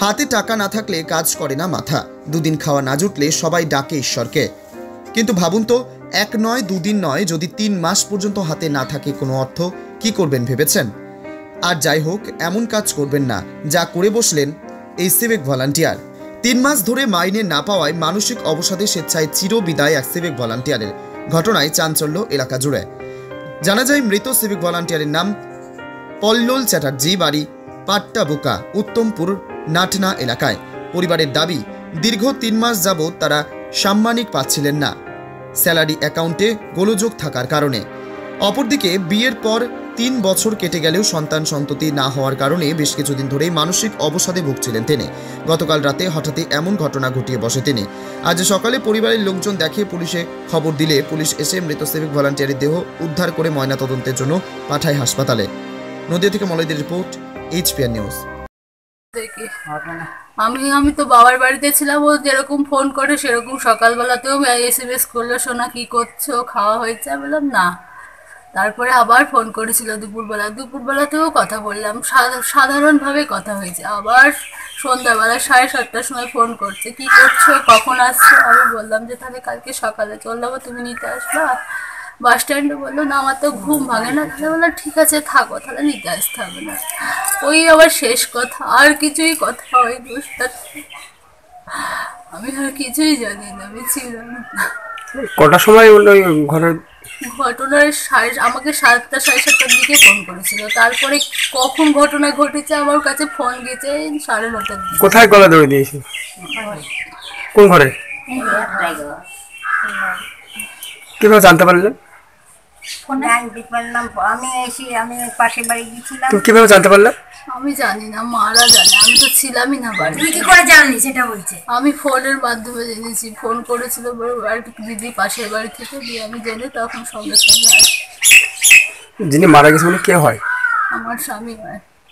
হাতে টাকা না থাকলে কাজ করে না মাথা, দুদিন খাওয়া না জুটলে সবাই ডাকে ঈশ্বরকে। কিন্তু ভাবুন তো, এক নয় দুদিন নয়, যদি 3 মাস পর্যন্ত হাতে না থাকে কোনো অর্থ, কি করবেন ভেবেছেন? আর যাই হোক, এমন কাজ করবেন না যা করে বসলেন এই সিভিক ভলান্টিয়ার। 3 মাস ধরে মাইনে না পাওয়ায় মানসিক অবসাদে স্বেচ্ছায় চিরবিদায় এক সিভিক ভলান্টিয়ারের। ঘটনায় চাঞ্চল্য এলাকা জুড়ে। জানা যায়, মৃত সিভিক ভলান্টিয়ারের নাম পল্লল চ্যাটার্জি, বাড়ি পাট্টাবুকা, উত্তমপুর নাটনা এলাকায়। পরিবারের দাবি, দীর্ঘ 3 মাস যাবৎ তারা সাম্মানিক পাচ্ছিলেন না, স্যালারি অ্যাকাউন্টে গোলযোগ থাকার কারণে। অপরদিকে বিয়ের পর 3 বছর কেটে গেলেও সন্তান সন্ততি না হওয়ার কারণে বেশ কিছুদিন ধরেই মানসিক অবসাদে ভুগছিলেন তিনি। গতকাল রাতে হঠাৎই এমন ঘটনা ঘটিয়ে বসে তিনি। আজ সকালে পরিবারের লোকজন দেখে পুলিশে খবর দিলে পুলিশ এসে মৃত সিভিক ভলান্টিয়ারের দেহ উদ্ধার করে ময়নাতদন্তের জন্য পাঠায় হাসপাতালে। নদিয়া থেকে মলয়দের রিপোর্ট, HPR নিউজ। আমি তো বাবার বাড়িতে ছিলাম। ও যেরকম ফোন করে সেরকম সকালবেলাতেও SMS করলো, সোনা কি করছো, খাওয়া হয়েছে? বললাম না। তারপরে আবার ফোন করেছিল দুপুরবেলাতেও কথা বললাম, সাধারণভাবে কথা হয়েছে। আবার সন্ধ্যাবেলা 7:30টার সময় ফোন করছে, কি করছো, কখন আসছো? আমি বললাম যে তাহলে কালকে সকালে চল যাবো, তুমি নিতে আসবা বাস স্ট্যান্ডে। বললো না, আমার তো ঘুম ভাঙে না। তাহলে বললাম ঠিক আছে থাকো, তাহলে নিতে আসতে হবে না। ওই আবার শেষ কথা, আর কিছুই কথা হয়নি ওর সাথে। আমি আর কিছুই জানি না, আমি ছিলাম না। কটার সময় ঘরের ঘটনার আমাকে 7টা 7:30টার দিকে ফোন করেছিল। তারপরে কখন ঘটনা ঘটেছে আমার কাছে ফোন গেছে 9:30টার দিকে। কোথায় গলা ধরে দিয়েছে? কোন ঘরে? কিভাবে জানতে পারলেন? আমি পাশের বাড়ি গিয়েছিলাম। তুমি কিভাবে জানতে পারলে? আমি জানি না, মারা জানে, আমি তো ছিলামই না বাড়ি। তুই কি করে জানলি সেটা বলছে? আমি ফোনের মাধ্যমে জেনেছি, ফোন করেছিল আর দিদি পাশের বাড়ি থেকে, দিয়ে আমি জেনে তখন সঙ্গে সঙ্গে আসি। যিনি মারা গেছে উনি কে হয়? আমার স্বামী হয়।